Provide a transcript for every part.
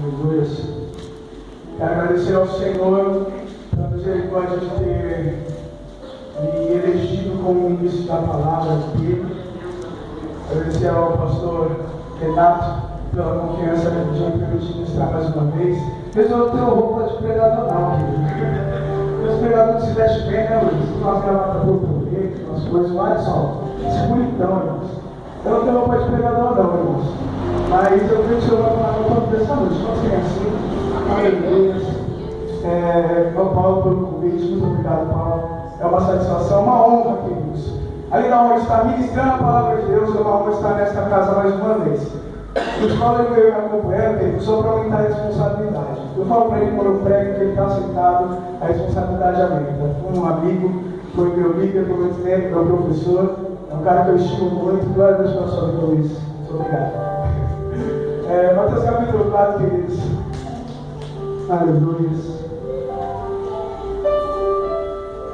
Aleluia. Quero agradecer ao Senhor pela misericórdia de ter me elegido como ministro da palavra aqui. Agradecer ao pastor Renato pela confiança de me permitir ministrar mais uma vez. Mas eu não tenho roupa de pregador não, querido. Os pregadores se vestem bem, né, Luiz? Umas gravatas borboleta, umas coisas, olha só. Isso é bonitão, irmãos. Eu não tenho roupa de pregador não, irmãos. Mas eu vi o Senhor falar no ponto dessa noite. Não sei assim. Aleluia. Ao Paulo pelo convite. Muito obrigado, Paulo. É uma satisfação, uma honra, queridos. Além da honra de estar ministrando a palavra de Deus, é uma honra estar nesta casa mais uma vez. Os Paulo veio me acompanhando, queridos, só para aumentar a responsabilidade. Eu falo para ele quando eu prego que ele está sentado, a responsabilidade aumenta. Um amigo, foi meu líder por muito tempo, meu professor, é um cara que eu estimo muito. Glória a Deus pela sua vida, Luiz. Muito obrigado. Mateus capítulo 4, queridos. Aleluia.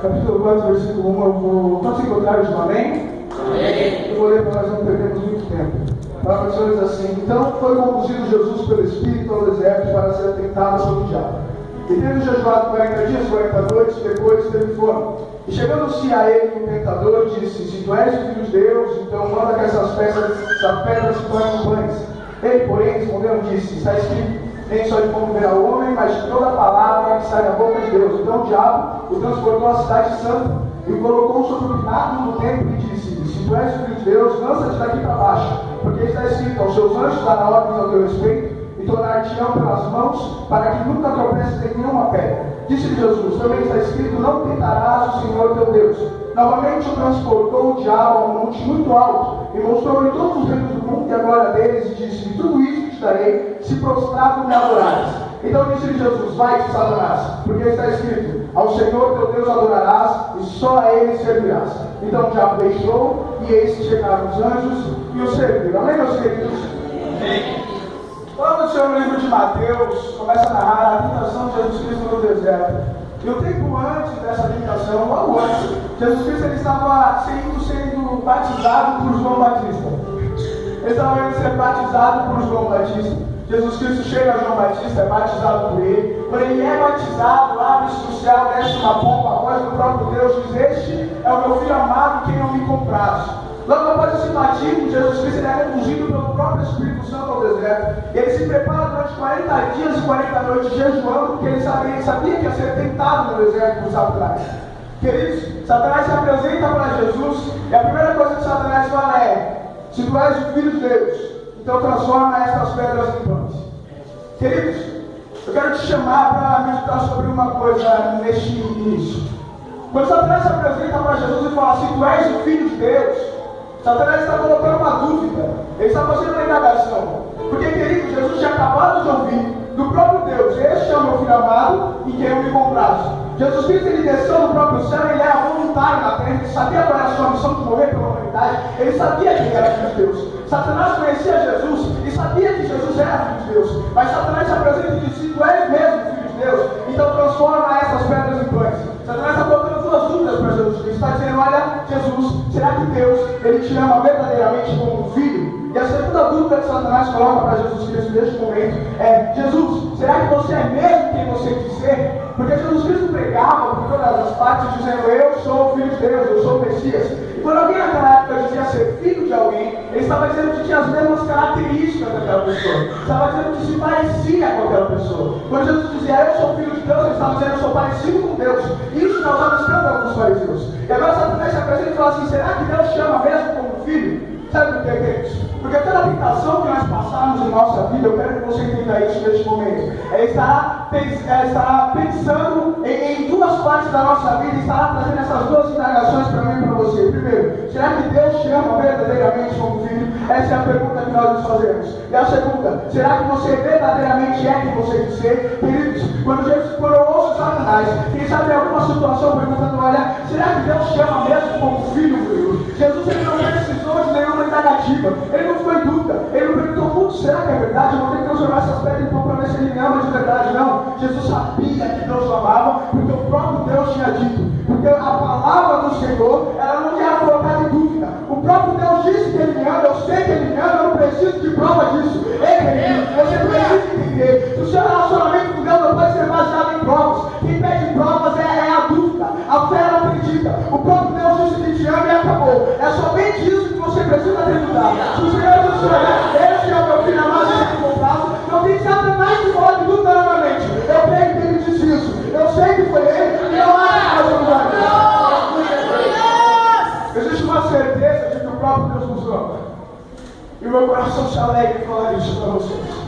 Capítulo 4, versículo 1, eu vou... Todos encontraram de um amém? Amém. Eu vou ler para nós não perdermos muito tempo. A palavra do Senhor diz assim: Então foi conduzido Jesus pelo Espírito ao deserto para ser tentado pelo diabo. E tendo jejuado 40 dias, 40 noites, depois teve fome. E chegando-se a ele o tentador, disse: Se tu és o Filho de Deus, então manda que essas pedras se tornem pães. Ele, porém, respondeu e disse: Está escrito, nem só de pão viverá o homem, mas de toda a palavra que sai da boca de Deus. Então o diabo o transportou à cidade santa e o colocou sobre o pináculo do templo e disse: Se tu és o Filho de Deus, lança-te daqui para baixo, porque está escrito: Aos seus anjos dará ordens ao teu respeito e tornar-te-ão pelas mãos, para que nunca tropeces em nenhuma pedra. Disse-lhe Jesus: Também está escrito: Não tentarás o Senhor teu Deus. Novamente o transportou o diabo a um monte muito alto e mostrou-lhe todos os reinos do mundo e a glória deles, e disse-lhe: Tudo isso te darei, se prostrado me adorares. Então disse-lhe Jesus: Vai-te, Satanás, porque está escrito: Ao Senhor teu Deus adorarás e só a ele servirás. Então o diabo deixou, e eis que chegaram os anjos e o serviram. Amém, meus queridos? Amém. Quando o Senhor no livro de Mateus começa a narrar a tentação de Jesus Cristo no deserto, e o tempo antes dessa tentação, logo antes, Jesus Cristo ele estava sendo batizado por João Batista. Ele estava indo ser batizado por João Batista. Jesus Cristo chega a João Batista, é batizado por ele. Quando ele é batizado, abre-se no céu, desce uma pomba, a voz do próprio Deus diz: Este é o meu filho amado, quem não me compraste. Logo após esse batismo, Jesus Cristo ele é conduzido pelo próprio Espírito Santo ao deserto. Ele se prepara durante 40 dias e 40 noites jejuando, porque ele sabia que ia ser tentado no deserto por Satanás. Queridos, Satanás se apresenta para Jesus e a primeira coisa que Satanás fala é: Se tu és o Filho de Deus, então transforma estas pedras em pães. Queridos, eu quero te chamar para meditar sobre uma coisa neste início. Quando Satanás se apresenta para Jesus e fala: Se tu és o Filho de Deus, Satanás está colocando uma dúvida. Ele está fazendo uma indagação. Porque, querido, Jesus tinha acabado de ouvir do próprio Deus: Este é o meu filho amado em quem eu me comprazo. Jesus Cristo ele desceu do próprio céu, ele era voluntário na terra, ele sabia qual era a sua missão de morrer pela humanidade, ele sabia que ele era filho de Deus. Satanás conhecia Jesus e sabia que Jesus era filho de Deus. Mas Satanás se apresenta e diz: Se tu és mesmo filho de Deus, então transforma essas pedras em pães. Satanás está colocando duas dúvidas para Jesus. Ele está dizendo: Olha, Jesus, será que Deus ele te ama verdadeiramente como um filho? E a segunda dúvida que Satanás coloca para Jesus Cristo neste momento é: Jesus, será que você é mesmo quem você diz ser? Porque Jesus Cristo pregava por todas as partes dizendo: Eu sou o Filho de Deus, eu sou o Messias. E quando alguém naquela época dizia ser filho de alguém, ele estava dizendo que tinha as mesmas características daquela pessoa. Estava dizendo que se parecia com aquela pessoa. Quando Jesus dizia: Eu sou filho de Deus, ele estava dizendo: Eu sou parecido com Deus. Isso causava escândalo com os fariseus. E agora Satanás se apresenta e fala assim: Será que Deus chama mesmo como filho? Sabe por que é isso? Porque toda a tentação que nós passamos em nossa vida, eu quero que você entenda isso neste momento, estará pensando em duas partes da nossa vida, estará trazendo essas duas indagações para mim e para você. Primeiro, será que Deus te ama verdadeiramente como filho? Essa é a pergunta que nós nos fazemos. E a segunda, será que você verdadeiramente é quem você diz ser? Queridos, quando eu ouço Satanás, quem sabe em alguma situação perguntando: Olha, será que Deus te ama mesmo como filho, meu? Jesus ele não precisou de nenhuma indagativa, ele não ficou em dúvida, ele não perguntou: será que é verdade? Eu vou ter que transformar essas pedras em pão para ver se ele me ama de verdade. Não, Jesus sabia que Deus o amava, porque o próprio Deus tinha dito, porque a palavra do Senhor, ela não ia colocar em dúvida. O próprio Deus disse que ele me ama, eu sei que ele me ama, eu não preciso de prova disso. Ei, querido, você precisa entender, se ajudar. Se o Senhor diz, esse é o meu filho amado, esse é o meu braço, não tem Satanás que pode tudo novamente. Eu creio que ele disse isso. Eu sei que foi ele e não há mais lugar. Existe uma certeza de que o próprio Deus nos ama. E o meu coração se alegra em falar isso para vocês.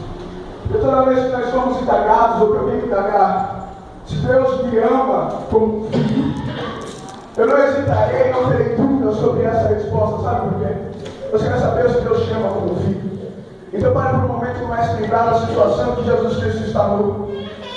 E toda vez que nós somos indagados, ou que eu venho indagar, se Deus me ama como um filho, eu não hesitarei, não terei dúvida sobre essa resposta. Sabe por quê? Você quer saber se Deus te ama como um filho? Então pare por um momento e comece a lembrar da situação que Jesus Cristo estava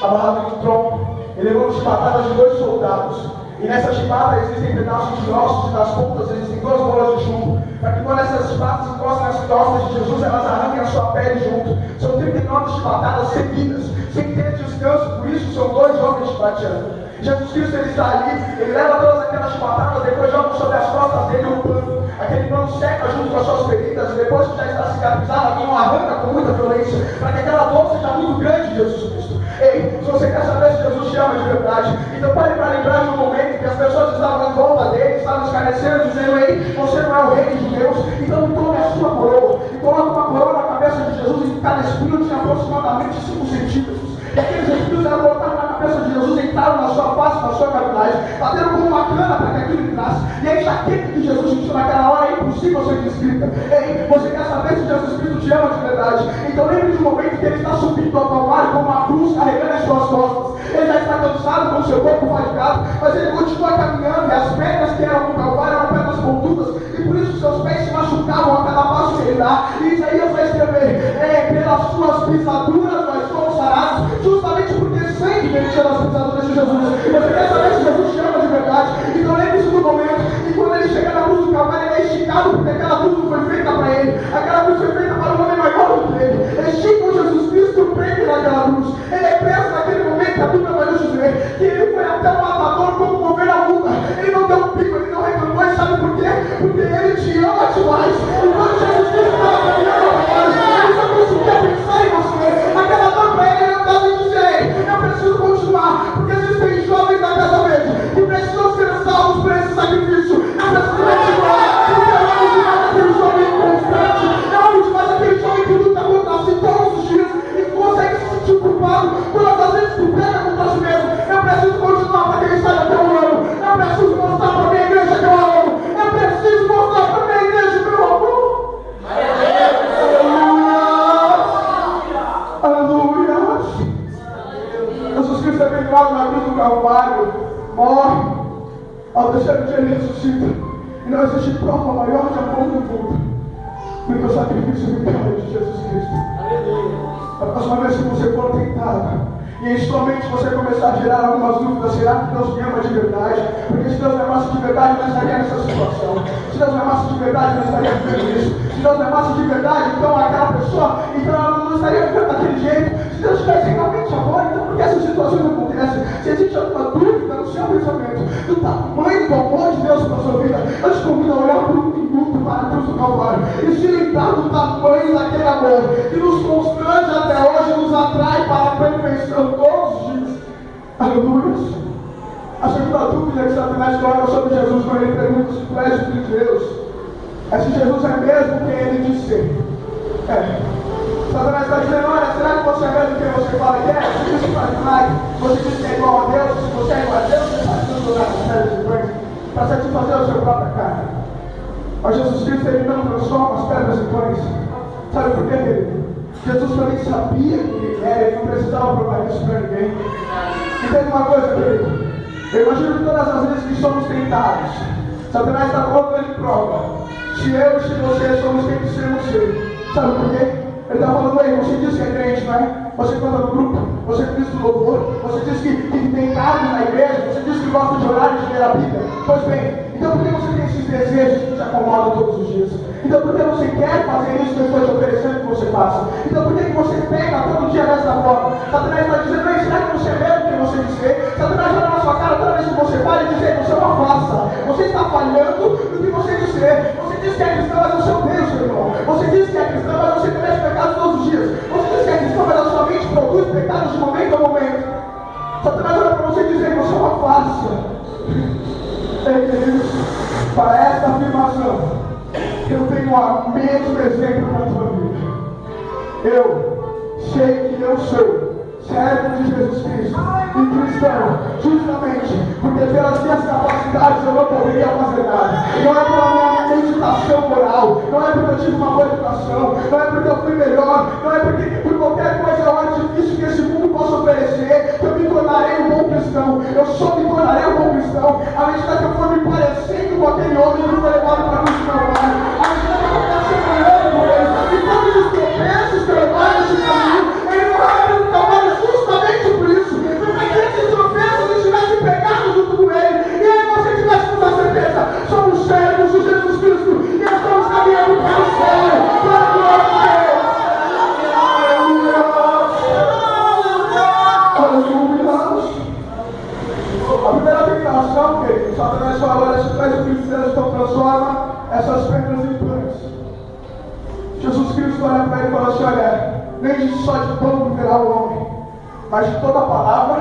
amarrado em um tronco. Ele levou uma chibatada de 2 soldados. E nessa chibata existem pedaços de ossos e nas pontas existem 2 bolas de chumbo. Para que quando essas chibatas encostem nas costas de Jesus, elas arranquem a sua pele junto. São 39 chibatadas seguidas, sem ter descanso. Por isso são 2 homens chibateando. Jesus Cristo ele está ali, ele leva todas aquelas chibatadas, depois joga sobre as costas dele um pano. Aquele pano seca junto com as suas feridas, e depois que já está cicatrizado, alguém o arranca com muita violência, para que aquela dor seja muito grande, Jesus Cristo. Ei, se você quer saber se Jesus te ama de verdade, então pare para lembrar de um momento que as pessoas estavam em volta dele, estavam escarnecendo, dizendo: ei, você não é o rei de Deus, então tome a sua coroa, e coloque uma coroa na cabeça de Jesus, e cada espinho tinha aproximadamente 5 centímetros. E aqueles espinhos eram colocados na cabeça de Jesus, entraram na sua face, na sua cavidade, bateram com uma cana para que aquilo entrasse. E a enxaqueca que Jesus sentiu naquela hora é impossível ser descrita. Ei, você quer saber se Jesus Cristo te ama de verdade? Então lembre de um momento que ele está subindo ao Calvário com uma cruz carregando as suas costas. Ele já está cansado com o seu corpo fatigado, mas ele continua caminhando, e as pedras que eram no Calvário eram pedras pontudas, e por isso seus pés se machucavam a cada passo que ele dá. E Isaías vai escrever: pelas suas pisaduras nós fomos sarados, justamente porque sangue vertia nas pisaduras de Jesus. Você quer saber se Jesus te ama de verdade? Então lembre-se do momento, e quando ele chega na cruz do Calvário, ele é esticado, porque aquela cruz não foi feita para ele, aquela cruz foi feita para um homem maior do que ele. Esticam Jesus Cristo, prende naquela cruz. Ele é preso naquele momento, a Bíblia vai nos dizer que ele foi até o matador como mover a multa. Ele não deu um pico, ele não reclamou, e sabe por quê? Porque ele te ama demais. Enquanto Jesus Cristo estava caminhando ao Calvário, ele só conseguia pensar em você. Aquela dor para ele não estava em dizer: eu preciso continuar, porque existem jovens na Casa Verde que precisam ser salvos por esse sacrifício. Eu preciso continuar, porque eu amo demais aquele jovem constante, eu amo demais aquele jovem que luta contra si todos os dias e consegue se sentir culpado todas as vezes que pega contra si mesmo. Eu preciso continuar para que ele saiba que eu amo. Eu preciso mostrar para a minha igreja que eu amo. Eu preciso mostrar para a minha igreja que eu amo. Aleluia. Jesus Cristo é pendurado na cruz do Calvário, morre, ao terceiro dia ele ressuscita, e não existe prova maior de amor no mundo do que o sacrifício vitório de Jesus Cristo. A próxima vez que você for tentado, e em sua mente você começar a gerar algumas dúvidas: será que Deus me ama de verdade? Porque se Deus me amasse de verdade, não estaria nessa situação. Se Deus me amasse de verdade, não estaria vivendo isso. Se Deus me amasse de verdade, então aquela pessoa, então ela não estaria ficando daquele jeito. Se Deus tivesse realmente amor, então por que essas situações não acontecem? Se existe alguma dúvida no seu pensamento do tamanho do amor de Deus para a sua vida, eu te convido a olhar por um minuto para a cruz do Calvário e se lembrar do tamanho daquele amor que nos constrange até hoje, nos atrai para a perfeição todos os dias. Aleluia. A segunda dúvida que Satanás coloca sobre Jesus quando ele pergunta se tu és o Filho de Deus é se Jesus é mesmo quem ele diz ser. Satanás está dizendo: olha, será que você é mesmo quem você fala que é? Você diz que faz milagre, você diz que é igual a Deus. Se você é igual a Deus, você faz tudo lugar com pedras de pães para satisfazer a sua própria carne. Mas Jesus Cristo, ele não transforma as pedras em pães. Sabe por quê, querido? Jesus também sabia que ele era, ele não precisava provar isso para ninguém. Entende uma coisa, querido? Eu imagino que todas as vezes que somos tentados, Satanás está colocando em prova se eu e se você somos quem precisamos ser. Sabe por quê? Ele está falando: aí, você diz que é crente, não é? Você canta no grupo, você diz do louvor, você diz que tem cargos na igreja, você diz que gosta de orar e de ler a Bíblia. Pois bem, então por que você tem esses desejos que te acomodam todos os dias? Então por que você quer fazer isso que eu estou te oferecendo que você faça? Então por que você pega todo dia dessa forma? Satanás está dizendo: ei, será que você é mesmo quem você diz ser? Satanás olha na sua cara toda vez que você fala e diz: você é uma farsa, você está falhando no que você diz ser. Você diz que é cristão, mas você odeia o seu irmão. Você diz que é cristão, mas você comete pecados todos os dias. Você diz que é cristão, mas a sua mente produz pecados de momento a momento. Satanás olha para você e diz: você é uma farsa. Ei, queridos, para esta afirmação eu tenho o mesmo exemplo na tua vida. Eu sei que eu sou servo de Jesus Cristo e cristão, justamente porque pelas minhas capacidades eu não poderia fazer nada. Não é pela minha meditação moral, não é porque eu tive uma boa educação, não é porque eu fui melhor, não é porque por qualquer coisa artifício que esse mundo possa oferecer que eu me tornarei um bom cristão. Eu só me tornarei um bom cristão à medida que eu for me parecendo com aquele homem que foi levado para a cruz do Calvário, à medida que eu for me semelhando com ele. E todos os tropeços que eu levar nesse caminho, ele não vai para o Calvário justamente por isso, porque se esses tropeços estivessem pegados junto com ele, e aí nós tivéssemos a certeza, somos servos de Jesus Cristo e estamos caminhando para o céu, para a glória de Deus. A primeira tentação, querido, Satanás fala: olha, se faz o Filho de Deus, então transforma essas pedras em pães. Jesus Cristo olha para ele e fala assim: olha, nem só de pão viverá o homem, mas de toda palavra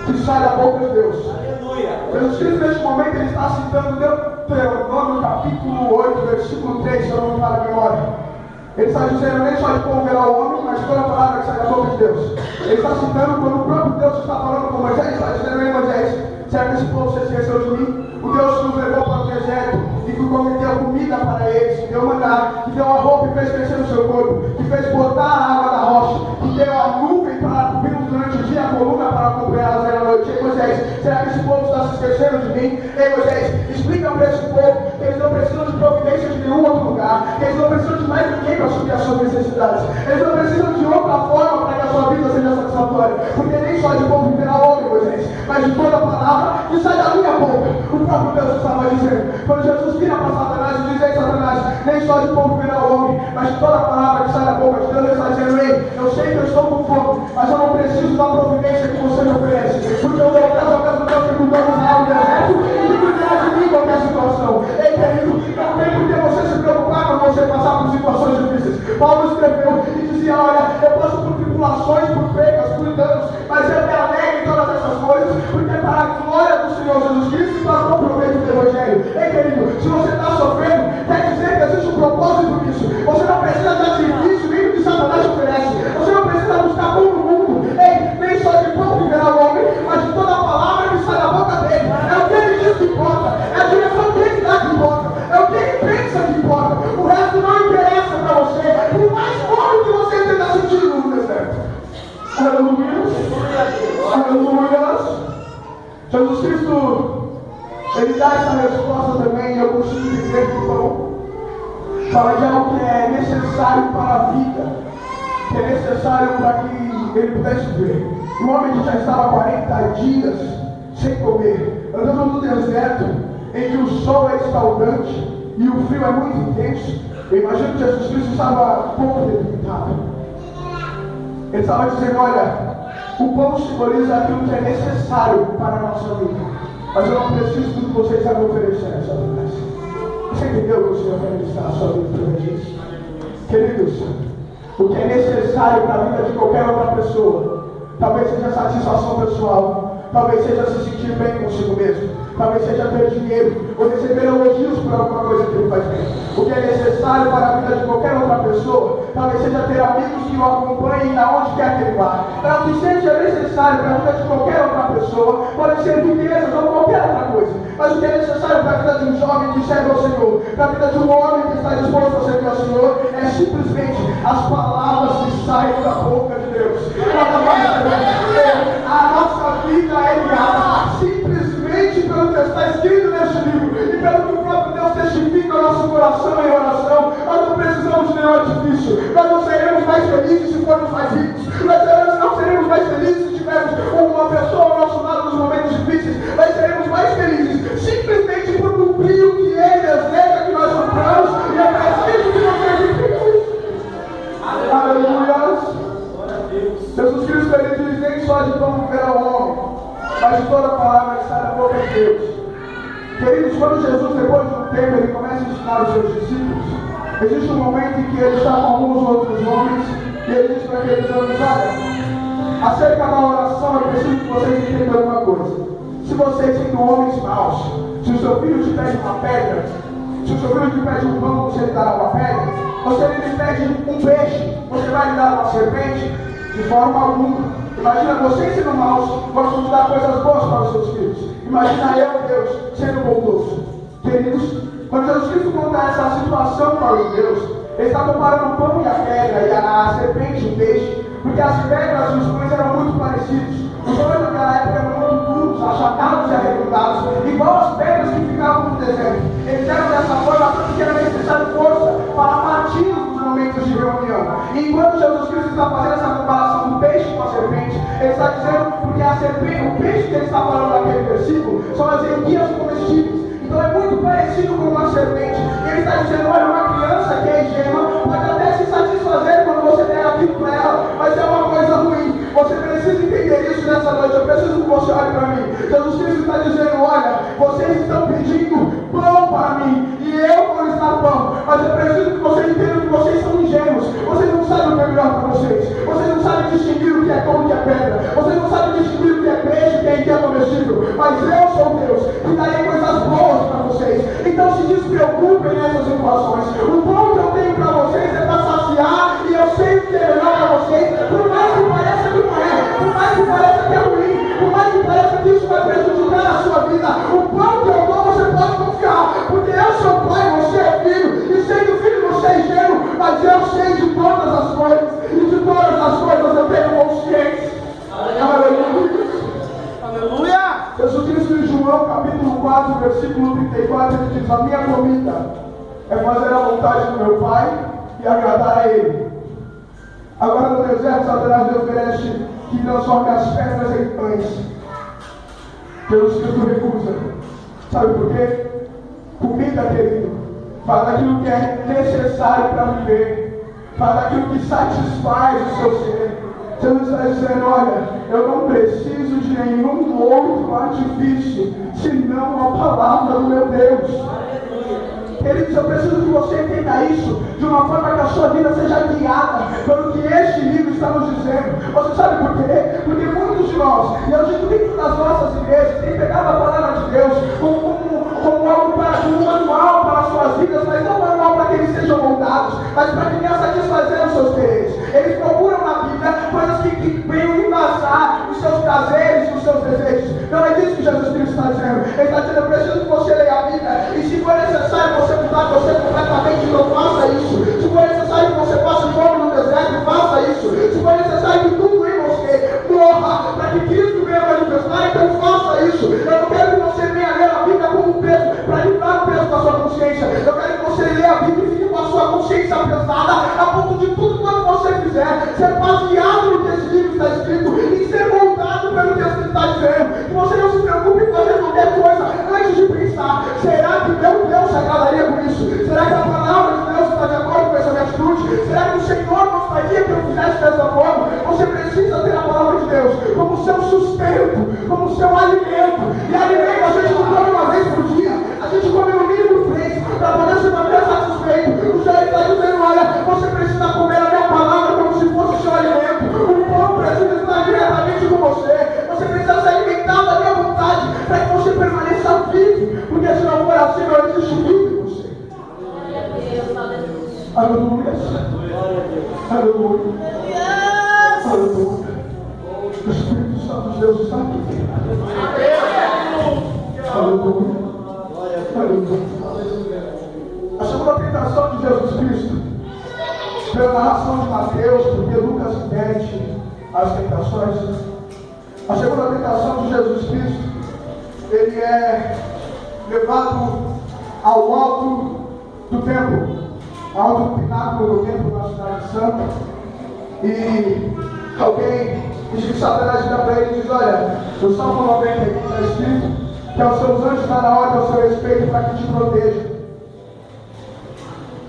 que sai da boca de Deus. Aleluia. Jesus Cristo, neste momento, ele está citando Deuteronômio capítulo 8, versículo 3, se eu não me falha a memória. Ele está dizendo: nem só de pão viverá o homem, mas de toda palavra que sai da boca de Deus. Ele está citando quando o próprio Deus está falando com Moisés, está dizendo: ei Moisés, será que esse povo se esqueceu de mim? O Deus que nos levou para o deserto e que prometeu comida para eles, que deu maná, que deu a roupa e fez crescer o seu corpo, que fez botar a água da rocha, que deu a nuvem para cobrir durante o dia, a coluna para acompanhá-los à noite. Ei Moisés, será que esse povo está se esquecendo de mim? Ei Moisés, explica para esse povo que eles não precisam de providência de nenhum outro lugar, que eles não precisam de mais ninguém para suprir as suas necessidades, eles não precisam de outra forma para que a sua vida seja satisfatória, porque nem só de pão viverá o homem, Moisés, mas de toda palavra que sai da minha boca. O próprio Deus estava dizendo, quando Jesus vira para Satanás e diz: ei Satanás, nem só de pão viverá o homem, mas de toda palavra que sai da boca de Deus. Ele está dizendo: ei, eu sei que eu estou com fome, mas eu não preciso da providência que você me oferece, porque eu dou casa ao mesmo Deus que cuidou do Israel do deserto e que cuidará de mim em qualquer situação. Ei querido, não tem por que você se preocupar quando você passar por situações difíceis. Paulo escreveu e dizia: olha, eu passo por tribulações, por percas, por danos, mas eu me alegro em todas essas coisas, porque é para a glória do Senhor Jesus Cristo e para o proveito do Evangelho. Ei querido, se você está sofrendo, quer dizer que existe um propósito nisso. Você não precisa de artifício nem do que Satanás te oferece. Você não precisa buscar pão no mundo. Ei, nem só de pão viverá o homem, mas de toda a palavra que sai da boca dele. É o que ele diz que importa, é a direção que ele dá que importa, é o que ele pensa que importa. O resto não interessa para você, por mais fome que você esteja sentindo no deserto. Aleluia. Aleluia. Jesus Cristo, ele dá essa resposta também, eu consigo entender que o pão fala de algo que é necessário para a vida, que é necessário para que ele pudesse ver. Um homem que já estava 40 dias sem comer, andando no deserto, em que o sol é escaldante e o frio é muito intenso. Eu imagino que Jesus Cristo estava um pouco debilitado. Ele estava dizendo: olha, o pão simboliza aquilo que é necessário para a nossa vida, mas eu não preciso do que vocês já me ofereceram essa vida. Você entendeu o que o Senhor quer ministrar a sua vida através disso? Queridos, o que é necessário para a vida de qualquer outra pessoa, talvez seja satisfação pessoal, talvez seja se sentir bem consigo mesmo, talvez seja ter dinheiro, ou receber elogios por alguma coisa que ele faz bem. O que é necessário para a vida de qualquer outra pessoa, talvez seja ter amigos que o acompanhem aonde quer que ele vá. Para o que seja necessário para a vida de qualquer outra pessoa, pode ser riquezas ou qualquer outra coisa. Mas o que é necessário para a vida de um jovem que serve ao Senhor, para a vida de um homem que está disposto a servir ao Senhor, é simplesmente as palavras que saem da boca de Deus. Nada mais. A nossa vida é guiada simplesmente pelo que está escrito neste livro e pelo que o próprio Deus testifica o nosso coração em oração. Nós não precisamos de nenhum artifício. Nós não seremos mais felizes se formos mais ricos. Nós não seremos mais felizes se tivermos uma pessoa ao nosso lado nos momentos difíceis. Nós seremos mais felizes simplesmente por cumprir o que Ele deseja que nós cumpramos, e é preciso que nós verifiquemos isso. Aleluia. Jesus Cristo, ele diz: nem só de pão viverá o homem, mas de toda palavra que sai da boca de Deus. Queridos, quando Jesus, depois de um tempo, ele começa a ensinar os seus discípulos, existe um momento em que ele está com alguns outros homens e ele diz para aqueles homens: olha, acerca da oração, eu preciso que vocês entendam uma coisa. Se vocês sendo homens maus, se o seu filho te pede uma pedra, Se o seu filho te pede um pão, você lhe dará uma pedra? Ou se ele lhe pede um peixe, você vai lhe dar uma serpente? De forma alguma. Imagina você sendo maus, gostam de dar coisas boas para os seus filhos. Imagina eu, Deus, sendo bondoso. Queridos, quando Jesus Cristo conta essa situação para os judeus, ele está comparando o pão e a pedra, e a serpente e o peixe, porque as pedras e os pães eram muito parecidos. Os pães naquela época eram muito duros, achatados e arredondados, igual as pedras que ficavam no deserto. Eles eram dessa forma porque era necessário força para partir nos momentos de reunião. E enquanto Jesus Cristo está fazendo essa comparação do peixe com a serpente, ele está dizendo porque a serpente, o peixe que ele está falando naquele versículo, são as enguias comestíveis. Então é muito parecido com uma serpente. Ele está dizendo, olha, uma criança que é ingênua pode até se satisfazer quando você der aquilo para ela, mas é uma coisa ruim. Você precisa entender isso nessa noite. Eu preciso que você olhe para mim. Jesus Cristo está dizendo, olha, vocês estão pedindo pão para mim e eu vou lhes dar pão, mas eu preciso que vocês entendam que vocês são ingênuos. Vocês não sabem o que é melhor para vocês. Vocês não sabem distinguir o que é pão e o que é pedra. Vocês não sabem distinguir o que é peixe e o que é comestível. Mas eu sou Deus e darei coisas boas para vocês. Então se despreocupem nessas situações. O pão que eu tenho para vocês é para saciar e eu sei o que é melhor para vocês. Por mais que pareça que não é, por mais que pareça que é ruim, por mais que pareça que isso vai prejudicar a sua vida, o pão que eu dou você pode confiar, porque eu sou pai, você é filho, e sendo filho você é ingênuo, mas eu sei de todas as coisas, e de todas as coisas eu tenho consciência. Aleluia! Aleluia! Jesus Cristo em João capítulo 4, versículo 34, ele diz, a minha comida é fazer a vontade do meu Pai e agradar a Ele. Agora no deserto, Satanás lhe oferece que transforme as pedras em pães. Jesus Cristo recusa. Sabe por quê? Comida, querido, fala daquilo que é necessário para viver, fala daquilo que satisfaz o seu ser. Jesus está dizendo, olha, eu não preciso de nenhum outro artifício, senão a palavra do meu Deus. Queridos, eu preciso que você entenda isso de uma forma que a sua vida seja guiada pelo que este livro está nos dizendo. Você sabe por quê? Porque muitos de nós, e eu digo dentro das nossas igrejas, têm pegado a palavra de Deus como algo para um manual para as suas vidas, mas não um manual para que eles sejam moldados, mas para que venham satisfazer os seus quereres. Eles procuram na Bíblia coisas que venham embasar os seus prazeres e os seus desejos. Não é disso que Jesus Cristo está dizendo. Ele está dizendo, eu preciso que você leia a Bíblia, e se for necessário você mudar você completamente, então faça isso. Se for necessário que você passe fome no deserto, faça isso. Se for necessário que tudo em você morra para que Cristo venha manifestar, então faça isso. Eu não quero que você venha ler a Bíblia como um peso, para livrar o peso da sua consciência. Eu quero que você leia a Bíblia e fique com a sua consciência pesada, a ponto de tudo quanto você fizer ser baseado no que esse livro está escrito e ser moldado pelo que esse livro está dizendo. Que você não se preocupe em fazer qualquer coisa antes de pensar, será que meu Deus se agradaria com isso? Será que a palavra de Deus está de acordo com essa minha atitude? Será que o Senhor gostaria que eu fizesse dessa forma? Você precisa ter a palavra de Deus como seu sustento, como seu alimento. E alimento a gente não come uma vez por dia, a gente come no mínimo 3 para poder se manter satisfeito. O Senhor está dizendo, olha, você precisa comer a minha palavra como se fosse seu alimento. O pão precisa estar diretamente com você. Você precisa se alimentar da minha vontade para que você permaneça vivo, porque se não for assim, não existe vida em você. Aleluia. Aleluia. Aleluia. O Espírito Santo de Deus está aqui. Aleluia. Aleluia. A segunda tentação de Jesus Cristo, pela narração de Mateus, porque Lucas repete as tentações. A segunda tentação de Jesus Cristo, ele é levado ao alto do templo, ao alto do pináculo do templo na cidade santa, e alguém diz que Satanás vira para ele e diz, olha, no Salmo 90 está escrito que aos seus anjos dará ordem ao seu respeito para que te proteja.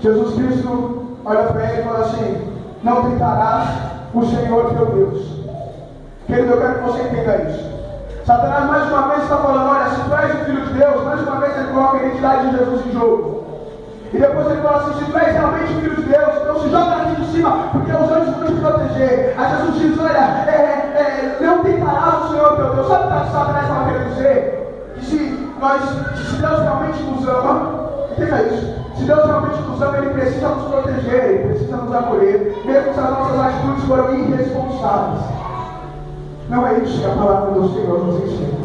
Jesus Cristo olha para ele e fala assim, não tentarás o Senhor teu Deus. Querido, eu quero que você entenda isso. Satanás mais uma vez está falando, olha, se tu és o Filho de Deus, mais uma vez ele coloca a identidade de Jesus em jogo. E depois ele fala assim, se tu és realmente o Filho de Deus, então se joga aqui de cima, porque os anjos vão te proteger. Aí Jesus diz, olha, não tentarás o Senhor teu Deus. Sabe o que Satanás estava querendo dizer? Que se Deus realmente nos ama, Entenda isso. Se Deus realmente nos ama, Ele precisa nos proteger, Ele precisa nos acolher, mesmo se as nossas atitudes foram irresponsáveis. Não é isso que a palavra do Senhor nos ensina.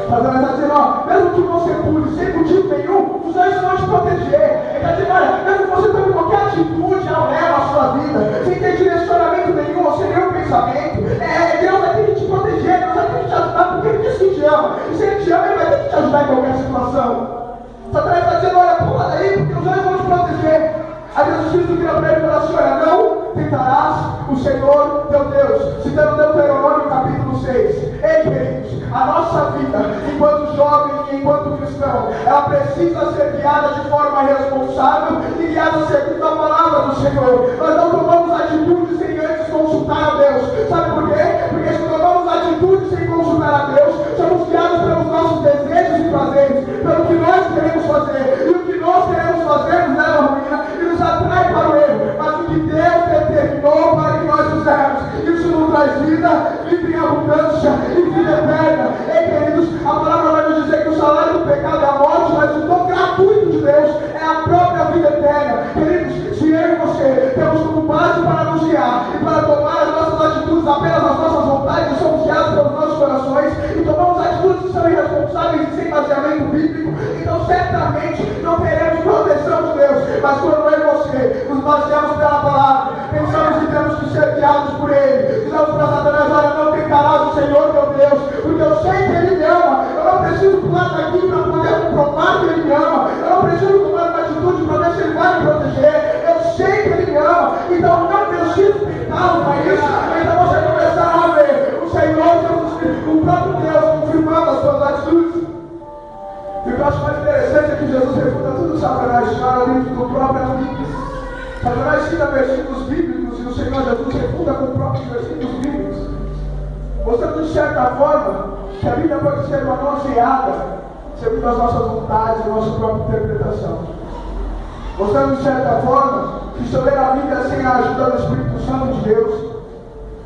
Mas ela está dizendo, ó, mesmo que você pule sem motivo nenhum, os anjos vão te proteger. Ele está dizendo, olha, mesmo que você tome qualquer atitude ao leva a sua vida, sem ter direcionamento nenhum, ou sem nenhum pensamento, Deus vai ter que te proteger, Deus vai ter que te ajudar, porque Ele diz que te ama. E se Ele te ama, Ele vai ter que te ajudar em qualquer situação. Satanás está dizendo, olha, pula daí, porque os anjos vão te proteger. Aí Jesus Cristo vira para ele e fala assim, olha, não tentarás o Senhor teu Deus. Citando Deuteronômio capítulo 6. Ei, queridos, a nossa vida, enquanto jovem e enquanto cristão, ela precisa ser guiada de forma responsável e guiada segundo a palavra do Senhor. Nós não tomamos atitudes sem antes consultar a Deus. Sabe por quê? Porque se tomamos atitudes sem consultar a Deus, somos guiados pelos nossos desejos e prazeres, pelo que nós queremos fazer. E o que nós queremos fazer nos leva à ruína e nos atrai para o erro. Mas o que Deus determinou para que nós fizermos, isso nos traz vida em abundância e vida eterna. Ei, queridos, a palavra vai nos dizer que o salário do pecado é a morte, mas o dom gratuito de Deus é a própria vida eterna. Queridos, se eu e você temos como base para nos guiar e para tomar as nossas atitudes apenas as nossas vontades, somos guiados pelos nossos corações e tomamos atitudes que são irresponsáveis e sem baseamento bíblico, então certamente não teremos proteção de Deus. Mas quando eu e você nos baseamos pela palavra, pensamos que temos que ser guiados por Ele, dizemos para Satanás, olha, não tentarás o Senhor teu Deus, porque eu sei que Ele me ama. Eu não preciso pular daqui para poder comprovar que Ele me ama. Eu não preciso tomar uma atitude para ver se Ele vai me proteger. Eu sei que Ele me ama, então eu não preciso tentá-lo para isso. Então você começará a ver o Senhor, o próprio Deus, confirmando as suas atitudes. E o que eu acho mais interessante é que Jesus refuta tudo que Satanás fala dentro do próprio Bíblia. Satanás cita versículos bíblicos e o Senhor Jesus refuta com próprios versículos bíblicos. Mostrando de certa forma que a Bíblia pode ser manuseada segundo as nossas vontades e a nossa própria interpretação. Mostrando de certa forma que se eu ler a Bíblia sem a ajuda do Espírito Santo de Deus,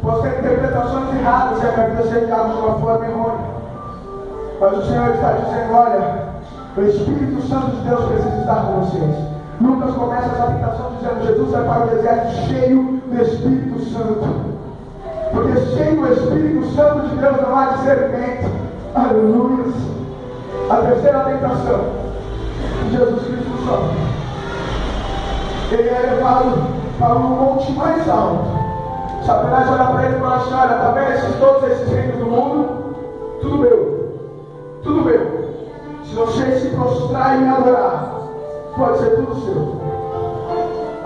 posso ter interpretações erradas e a minha vida ser guiada de uma forma errônea. Mas o Senhor está dizendo, olha, o Espírito Santo de Deus precisa estar com vocês. Lucas começa essa aplicação dizendo, Jesus vai para o deserto cheio do Espírito Santo. Porque cheio do Espírito Santo de Deus não há de serpente. Aleluia. A terceira tentação que Jesus Cristo sofre. Ele é levado para um monte mais alto. Satanás olha para ele e fala assim, olha, está vendo todos esses reinos do mundo? Tudo meu. Tudo meu. Se você se prostrar e me adorar, pode ser tudo seu.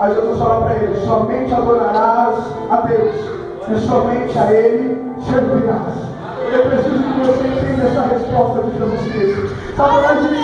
Aí Jesus fala para ele, somente adorarás a Deus e somente a Ele servirás. Eu preciso que você entenda essa resposta de Jesus Cristo. Satanás diz,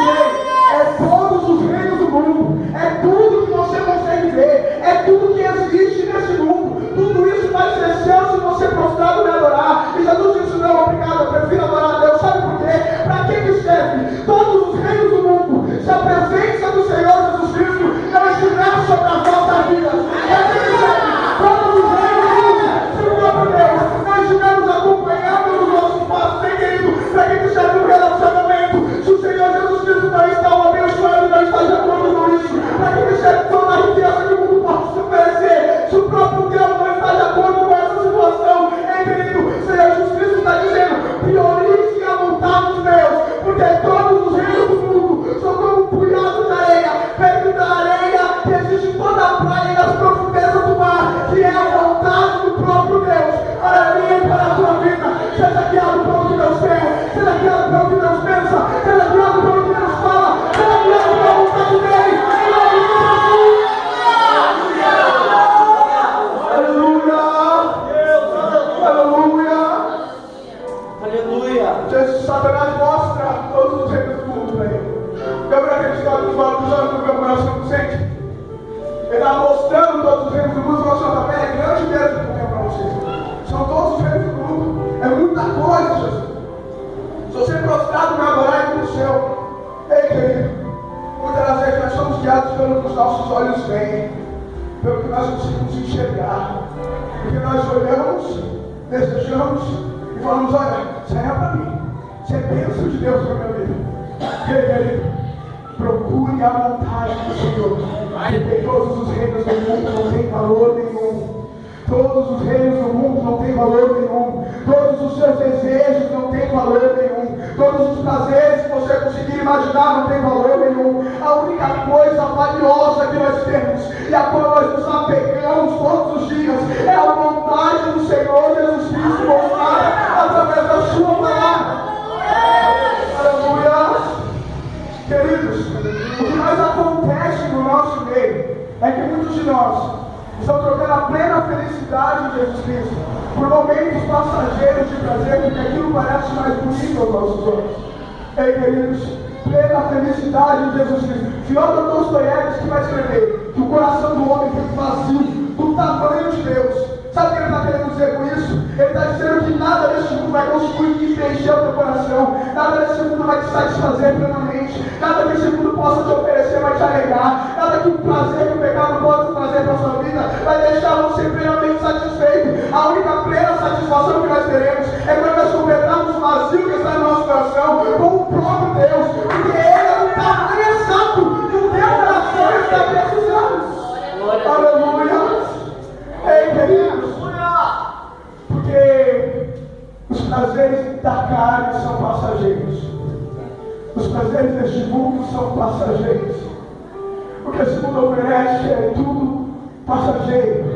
é todos os reinos do mundo, é tudo que você consegue ver, é tudo que existe nesse mundo. Tudo isso vai ser seu se você prostrado me adorar. E Jesus disse, não, obrigado, eu prefiro adorar a Deus. Sabe por quê? Para que serve? Todos os reinos do mundo, se a presença do Senhor Jesus Cristo não estiver sobre as nossas vidas. Para que serve? Todos os reinos do mundo, se o próprio Deus não estiver nos acompanhando nos nossos passos, bem querido, para que serve um relacionamento? Se o Senhor Jesus Cristo não está o abençoado, não está de acordo com isso, para que serve toda a riqueza que o mundo possa se oferecer? Se o próprio Deus não está de acordo com essa situação, querido, o Senhor Jesus Cristo está dizendo, priorize a vontade de Deus, porque todos os reinos do mundo são como um punhado de areia, perto da areia que existe em toda a praia e nas profundezas do mar, que é a vontade do próprio Deus. Aleluia para a sua vida. Seja guiado pelo que Deus quer, seja guiado pelo que Deus pensa, seja guiado pelo que Deus fala, seja guiado pela vontade dele. Jesus, Satanás mostra todos os reinos do mundo para ele. Lembra aquele história dos olhos do meu coração sente? Ele está mostrando todos os reinos do mundo, falando, sua tabela é grande mesmo que eu tenho para vocês. São todos os reinos do mundo. É muita coisa, Jesus. Se você prostrado me adorar, é tudo seu. Ei, querido, muitas das vezes nós somos guiados pelo que os nossos olhos veem, pelo que nós conseguimos enxergar. Porque nós olhamos, desejamos e falamos, olha, isso aí é para mim. Isso é bênção de Deus para a minha vida. Querido, Procure a vontade do Senhor. Porque todos os reinos do mundo não têm valor nenhum. Todos os reinos do mundo não têm valor nenhum. Todos os seus desejos não têm valor nenhum. Todos os prazeres que você conseguir imaginar não têm valor nenhum. A única coisa valiosa que nós temos e a qual nós nos apegamos todos os dias é a vontade do Senhor Jesus Cristo mostrada através da sua palavra. Aleluia! Queridos, o que mais acontece no nosso meio é que muitos de nós estão trocando a plena felicidade de Jesus Cristo por momentos passageiros de prazer, porque aquilo parece mais bonito aos nossos olhos. Ei, queridos, plena felicidade de Jesus Cristo. Fyodor Dostoiévski vai escrever que o coração do homem fica vazio do tamanho de Deus. Sabe o que ele está querendo dizer com isso? Ele está dizendo que nada desse mundo vai conseguir preencher o teu coração, nada desse mundo vai te satisfazer plenamente, nada desse mundo possa te oferecer vai te alegrar, nada que o prazer que o pecado possa trazer para a sua vida vai deixar você plenamente satisfeito. A única plena satisfação que nós teremos é quando nós completarmos o vazio que está no nosso coração com o próprio Deus, porque Ele é o tamanho exato que o teu coração está precisando. Aleluia! Ei, queridos, porque os prazeres da carne são passageiros, os prazeres deste mundo são passageiros, o que esse mundo oferece é tudo passageiro,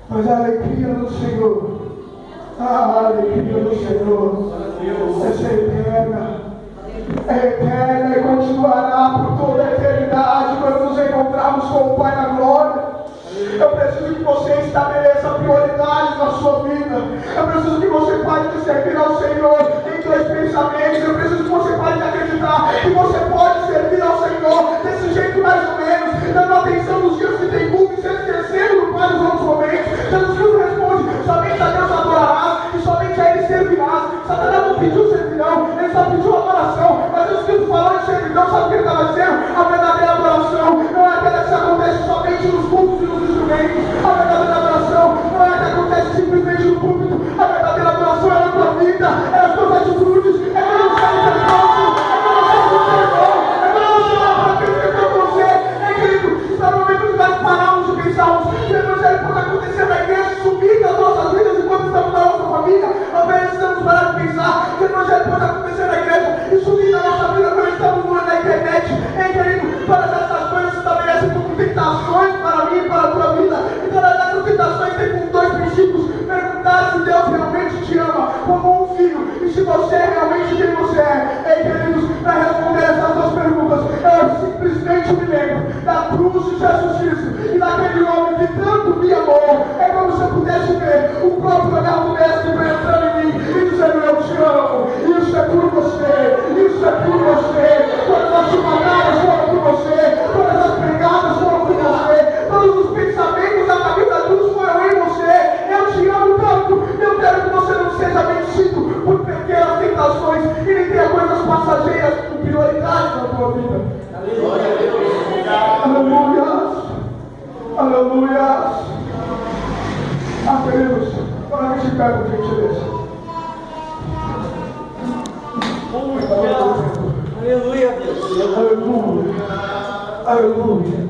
mas a alegria do Senhor, a alegria do Senhor, essa é eterna e continuará por toda a eternidade quando nos encontrarmos com o Pai na glória. Eu preciso que você estabeleça prioridades na sua vida. Eu preciso que você pare de servir ao Senhor em dois pensamentos. Eu preciso que você pare de acreditar que você pode servir ao Senhor desse jeito mais ou menos, dando atenção nos dias que tem culto e se esquecendo do Pai nos outros momentos. Jesus Cristo responde: somente a Deus adorarás e somente a Ele servirás. Satanás não pediu servidão, ele só pediu adoração. Mas Jesus Cristo falou de servidão, sabe o que ele estava dizendo? A verdadeira adoração não é aquela que acontece somente nos cultos e nos instrumentos. A verdadeira adoração não é a que acontece simplesmente no púlpito. A verdadeira adoração é na tua vida, é nas tuas atitudes, é quando você é pecado, é quando você é superior, é quando você olha para aquilo que tem com você. É, querido, está no momento de nós pararmos e pensarmos que o Evangelho pode acontecer na igreja, subir nas nossas vidas enquanto estamos na nossa família. Ao invés de estamos parar de pensar que o Evangelho pode acontecer na igreja e subir na nossa vida quando estamos na internet. É, querido, todas essas coisas se estabelecem como tentações para mim e para a tua vida. E todas essas tentações têm como dois princípios: perguntar se Deus realmente te ama como um filho e se você é realmente quem você é. Ei, queridos, para responder essas duas perguntas, eu simplesmente me lembro da cruz de Jesus Cristo e daquele homem que tanto me amou. É como se eu pudesse ver o próprio olhar do Mestre penetrando em mim e dizendo: eu te amo, isso é por você, isso é por você. Todas as chupatadas foram por você, todas as pegadas foram por você, todos os pensamentos da caminho da cruz foram em você. Eu te amo tanto, eu quero que você não seja vencido por pequenas tentações e nem tenha coisas passageiras com prioridade na tua vida. Aleluia! Aleluia! Ah, queridos, agora a gente pega por gentileza. Aleluia, Deus. Aleluia. Aleluia.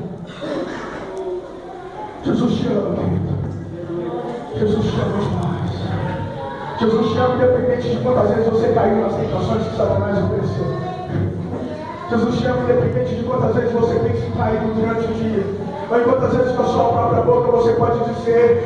Jesus te ama, querido. Jesus te ama demais. Jesus te ama independente de quantas vezes você caiu nas tentações que Satanás ofereceu. Jesus te ama independente de quantas vezes você tem se caído durante o dia. Ou quantas vezes com a sua própria boca você pode dizer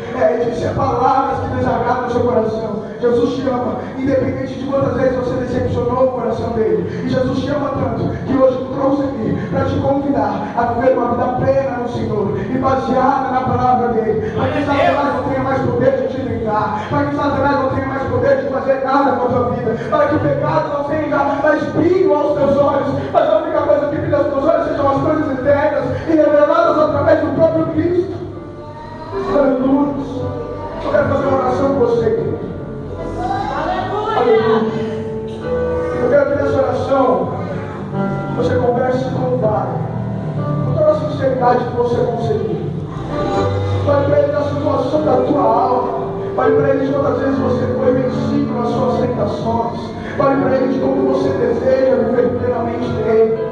palavras que desagradam o seu coração. Jesus te ama, independente de quantas vezes você decepcionou o coração dele. E Jesus te ama tanto que hoje trouxe aqui para te convidar a viver uma vida plena no Senhor e baseada na palavra dele. Para que Satanás não tenha mais poder de te tentar, para que Satanás não tenha mais poder de fazer nada com a tua vida, para que o pecado não seja mais brilho aos teus olhos, mas a única coisa que brilha aos teus olhos sejam as coisas eternas e reveladas através do próprio Cristo. Aleluia. Eu quero fazer uma oração com você, querido. Aleluia. Eu quero que nessa oração você converse com o Pai, com toda a sinceridade que você conseguir. Fale para Ele da situação da tua alma. Fale para Ele de quantas vezes você foi vencido nas suas tentações. Fale para Ele de como você deseja viver plenamente nele.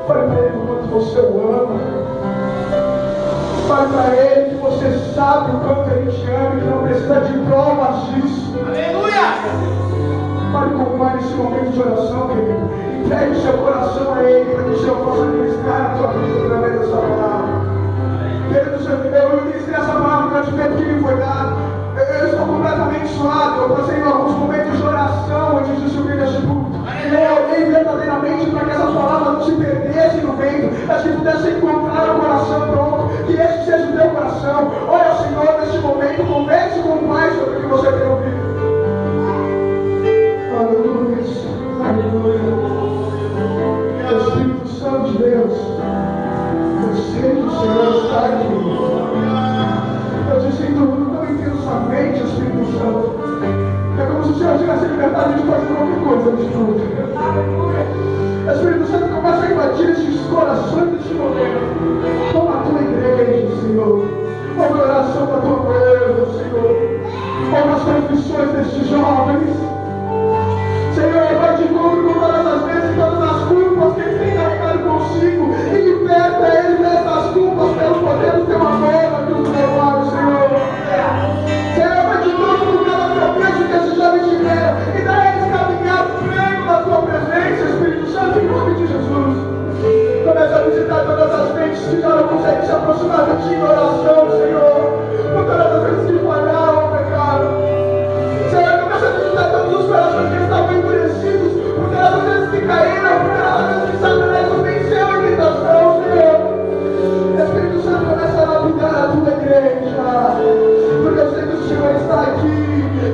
Fale para Ele o quanto você o ama. Fale para Ele que você sabe o quanto Ele te ama e que não precisa de provas disso. Aleluia! Fale com o Pai nesse momento de oração, querido. Entregue o seu coração a Ele para que o Senhor possa ministrar a tua vida através dessa palavra. Querido, eu ministrei essa palavra durante o tempo que me foi dado. Eu estou completamente suado. Eu passei em alguns momentos de oração antes de subir nesse culto. E eu orei verdadeiramente para que essas palavras não se perdessem no vento, mas que pudessem encontrar o coração pronto. Que esse seja o teu coração. Olha, Senhor, neste momento, converse com o Pai sobre o que você tem ouvido. Aleluia. Aleluia. Espírito Santo de Deus, eu sei que o Senhor está aqui. Eu te sinto tão intensamente, Espírito Santo. É como se o Senhor tivesse liberdade de fazer qualquer coisa neste mundo. Espírito Santo, começa a invadir estes corações deste momento. Toma a tua igreja, Senhor. Ouve a oração da tua noiva, Senhor. Ouve as confissões destes jovens. Senhor, vai de encontro com todas as vezes, todas as culpas que ele tem carregado consigo. E liberta ele dessas culpas pelo poder do teu amor na cruz do Calvário, Senhor. Senhor, vai de encontro com cada tropeço que esses jovens tiveram. E dá a eles caminhar pleno na tua presença, Espírito Santo, em nome de Jesus. Começa a visitar todas as mentes que já não conseguem se aproximar de ti em oração, Senhor. Por todas as vezes que falharam o pecado. Senhor, começa a visitar todos os corações que estavam endurecidos, por todas as vezes que caíram, por todas as vezes que Satanás não venceu a tentação, Senhor. Espírito Santo, começa a lapidar a tua igreja, porque eu sei que o Senhor está aqui,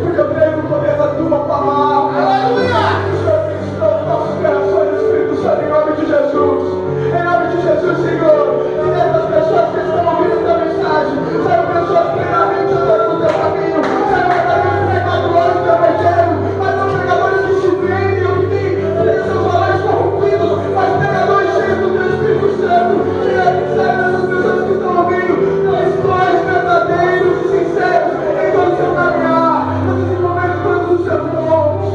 porque eu creio no poder da tua palavra. Aleluia! O Senhor ministrou os nossos corações, Espírito Santo, em nome de Jesus. Em nome de Jesus, Senhor, e dessas pessoas que estão ouvindo esta mensagem, sejam pessoas plenamente adorando o teu caminho, sejam verdadeiros pregadores do Evangelho, mas não pregadores que se vendem ou que têm seus valores corrompidos, mas pregadores cheios do teu Espírito Santo, que sejam essas pessoas que estão ouvindo, cristãos verdadeiros e sinceros em todo o seu caminhar, no desenvolvimento de todos os seus dons.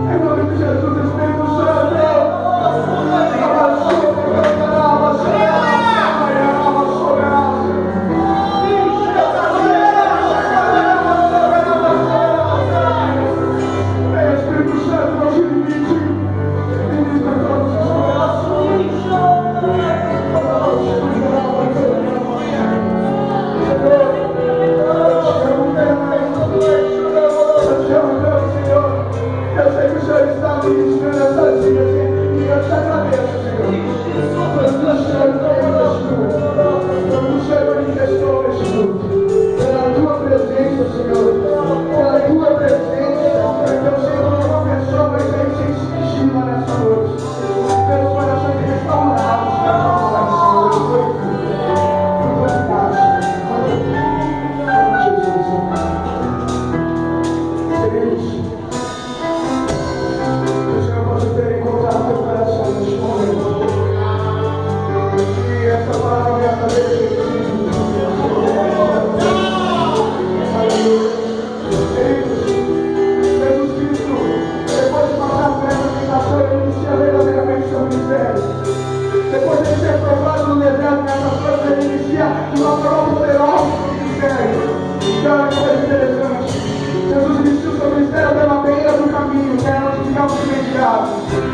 Em nome de Jesus, Espírito Santo.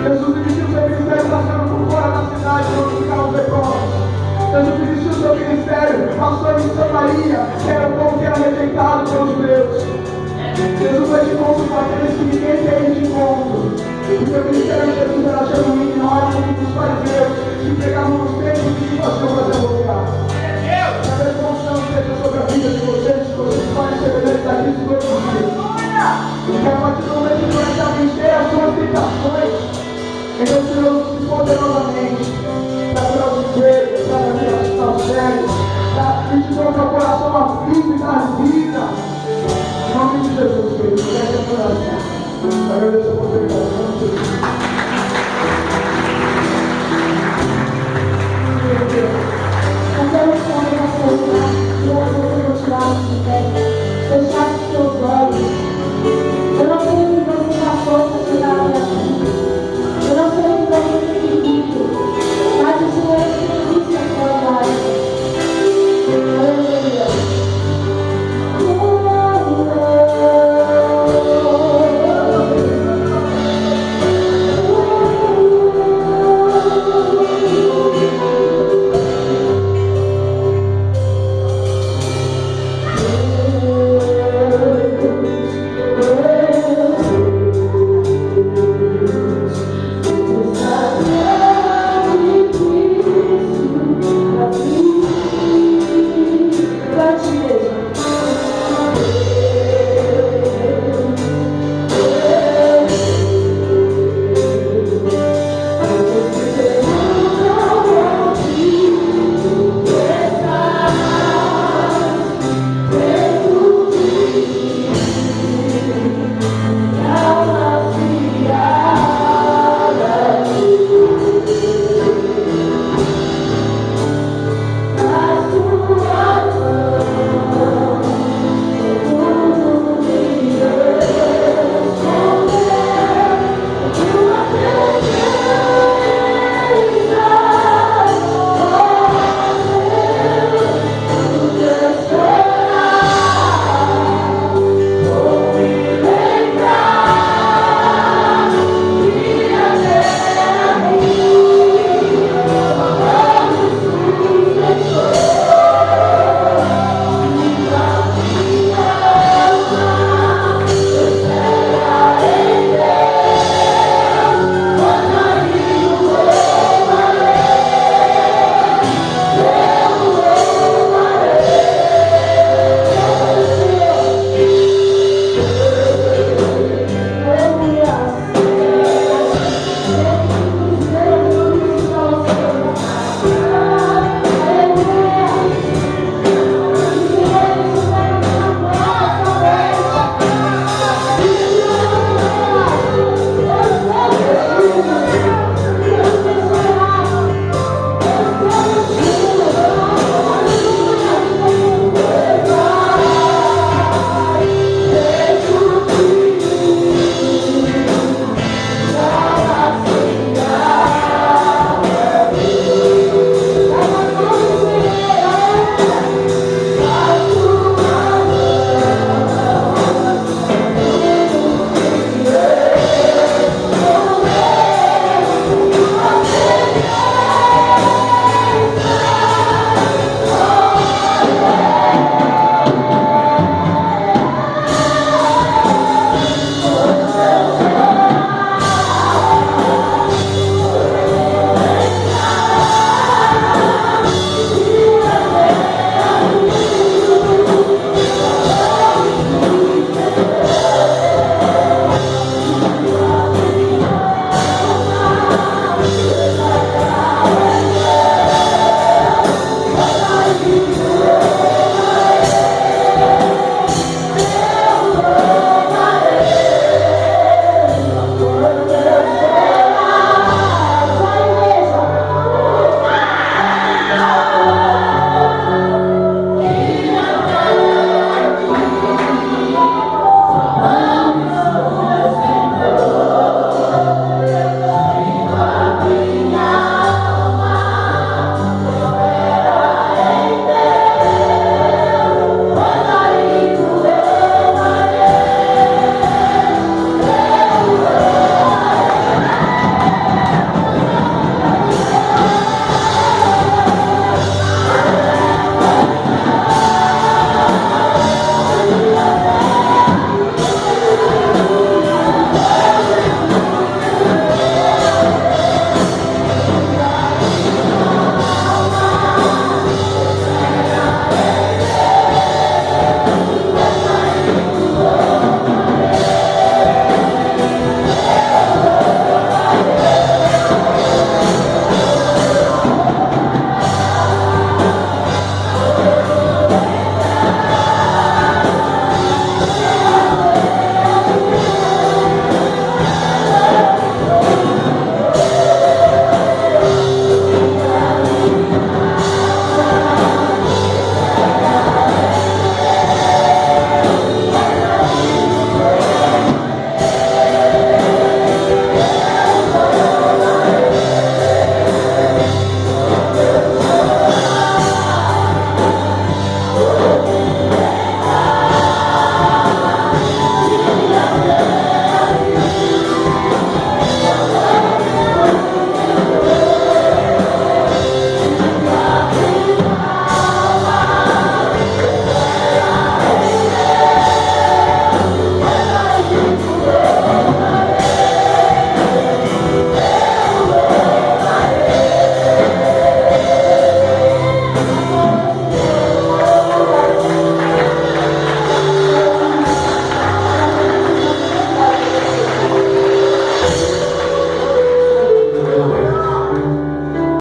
Jesus iniciou seu ministério passando por fora da cidade, onde ficavam os leprosos. Jesus iniciou seu ministério passando em Samaria, que era o povo que era rejeitado pelos judeus. Jesus foi de encontro com aqueles que ninguém quer ir de encontro. O seu ministério de Jesus era genuíno, não era como dos fariseus, que pregavam nos templos e que faziam fazer voltar. Que a responsa seja sobre a vida de vocês, que vocês podem ser semelhantes a Cristo todos os dias. Que a partir do momento que nós já vencer as suas tentações, então o Senhor nos poderosamente para tirar os empregos, para tirar os céus, para te dar o teu coração aflito e dar vida. Em nome de Jesus, querido, feche a oração. Agradeço a oportunidade. Em nome de Jesus.